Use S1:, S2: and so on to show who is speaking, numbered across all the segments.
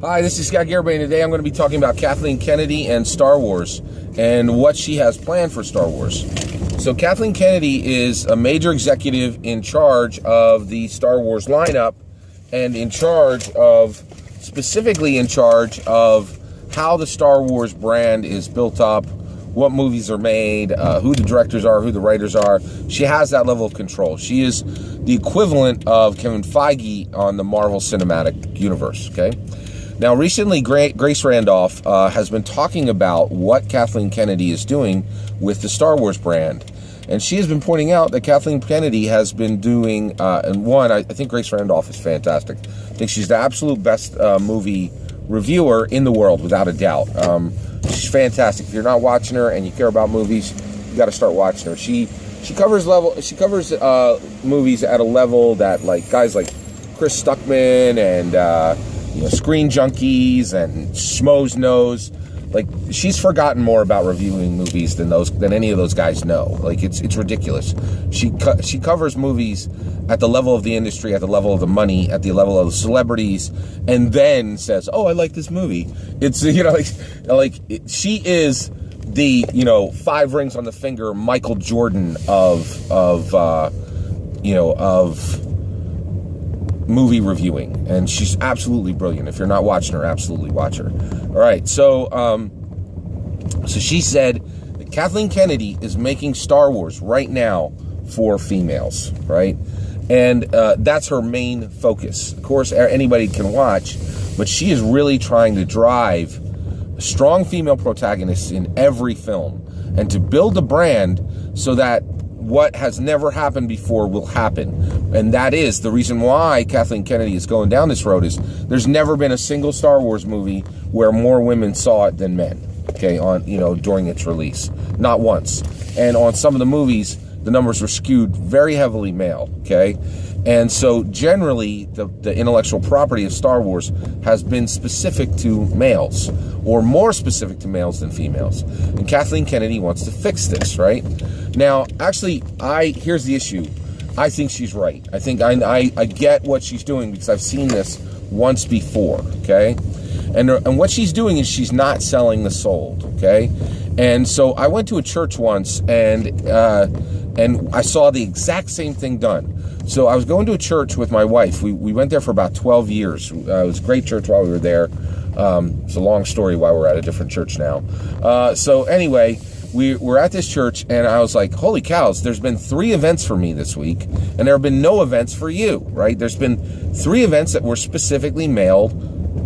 S1: Hi, this is Scott Garibay, and today I'm going to be talking about Kathleen Kennedy and Star Wars and what she has planned for Star Wars. So Kathleen Kennedy is a major executive in charge of the Star Wars lineup and specifically in charge of how the Star Wars brand is built up, what movies are made, who the directors are, who the writers are. She has that level of control. She is the equivalent of Kevin Feige on the Marvel Cinematic Universe, okay? Now, recently, Grace Randolph has been talking about what Kathleen Kennedy is doing with the Star Wars brand. And she has been pointing out that Kathleen Kennedy has been doing, I think Grace Randolph is fantastic. I think she's the absolute best movie reviewer in the world, without a doubt. She's fantastic. If you're not watching her and you care about movies, you got to start watching her. She covers movies at a level that guys like Chris Stuckman and Screen Junkies and Schmoes knows. She's forgotten more about reviewing movies than any of those guys know. It's ridiculous. She covers movies at the level of the industry, at the level of the money, at the level of the celebrities, and then says, "Oh, I like this movie." It's she is the 5 rings on the finger Michael Jordan of movie reviewing, and she's absolutely brilliant. If you're not watching her, absolutely watch her. All right, so she said that Kathleen Kennedy is making Star Wars right now for females, right? And that's her main focus. Of course, anybody can watch, but she is really trying to drive strong female protagonists in every film and to build a brand so that what has never happened before will happen. And that is the reason why Kathleen Kennedy is going down this road. Is there's never been a single Star Wars movie where more women saw it than men, okay, during its release. Not once. And on some of the movies, the numbers were skewed very heavily male, okay? And so generally, the intellectual property of Star Wars has been specific to males, or more specific to males than females. And Kathleen Kennedy wants to fix this, right? Now, actually, here's the issue. I think she's right. I think I get what she's doing because I've seen this once before, okay? And what she's doing is she's not selling the sold, okay? And so I went to a church once and I saw the exact same thing done. So I was going to a church with my wife. We went there for about 12 years. It was a great church while we were there. It's a long story why we're at a different church now. So anyway, we're at this church, and I was like, holy cows, there's been 3 events for me this week, and there have been no events for you, right? There's been 3 events that were specifically male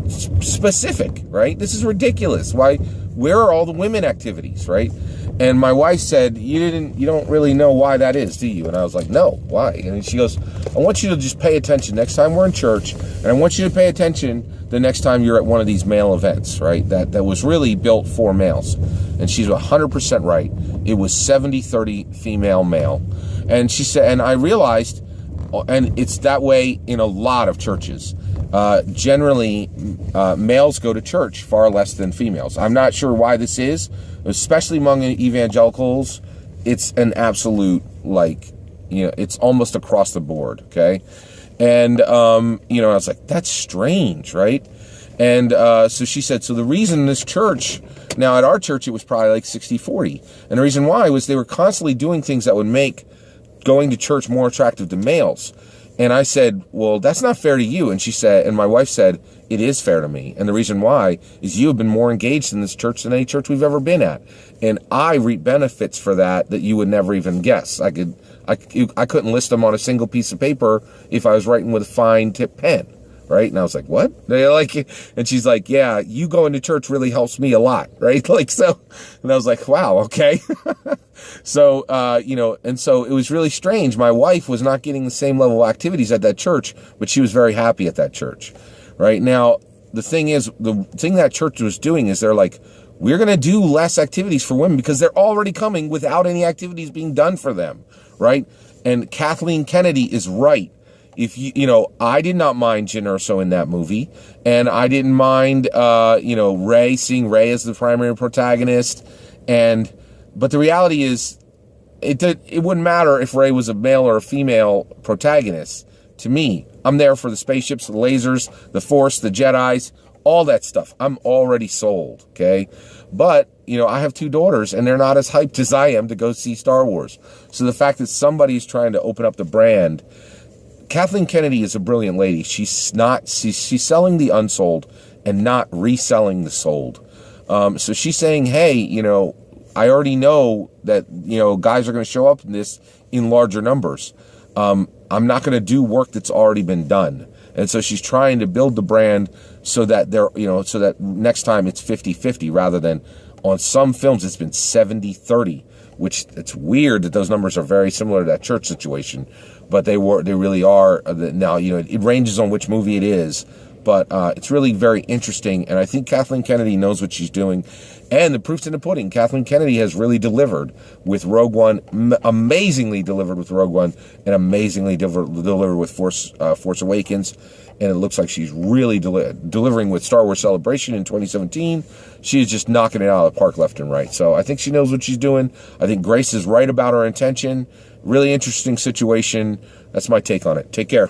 S1: specific, right? This is ridiculous. Where are all the women activities, right? And my wife said, you don't really know why that is, do you? And I was like, no, why? And she goes, I want you to just pay attention next time we're in church, and I want you to pay attention the next time you're at one of these male events, right? That was really built for males. And she's 100% right. It was 70-30 female male. And she said, and I realized, and it's that way in a lot of churches. Generally, males go to church far less than females. I'm not sure why this is, especially among evangelicals. It's an absolute, it's almost across the board, okay? And, I was like, that's strange, right? And so she said, so the reason this church, now at our church, it was probably 60-40. And the reason why was they were constantly doing things that would make going to church more attractive to males. And I said, well, that's not fair to you. And she said, and my wife said, it is fair to me. And the reason why is you have been more engaged in this church than any church we've ever been at. And I reap benefits for that you would never even guess. I couldn't list them on a single piece of paper if I was writing with a fine tip pen. Right? And I was like, what? And she's like, yeah, you going to church really helps me a lot. Right? So, and I was like, wow, okay. So, and so it was really strange. My wife was not getting the same level of activities at that church, but she was very happy at that church. Right? Now, the thing that church was doing is they're like, we're going to do less activities for women because they're already coming without any activities being done for them. Right? And Kathleen Kennedy is right. If I did not mind Jyn Erso in that movie, and I didn't mind, seeing Rey as the primary protagonist, but the reality is, it wouldn't matter if Rey was a male or a female protagonist. To me, I'm there for the spaceships, the lasers, the Force, the Jedis, all that stuff. I'm already sold, okay? But, I have 2 daughters, and they're not as hyped as I am to go see Star Wars. So the fact that somebody's trying to open up the brand, Kathleen Kennedy is a brilliant lady. She's selling the unsold and not reselling the sold. So she's saying, hey, I already know that, guys are going to show up in this in larger numbers. I'm not going to do work that's already been done. And so she's trying to build the brand so that so that next time it's 50-50 rather than on some films it's been 70-30, which it's weird that those numbers are very similar to that church situation, but they really are. Now, it ranges on which movie it is, but it's really very interesting. And I think Kathleen Kennedy knows what she's doing. And the proof's in the pudding. Kathleen Kennedy has really delivered with Rogue One, amazingly delivered with Rogue One, and amazingly delivered with Force Awakens. And it looks like she's really delivering with Star Wars Celebration in 2017. She is just knocking it out of the park left and right. So I think she knows what she's doing. I think Grace is right about her intention. Really interesting situation. That's my take on it. Take care.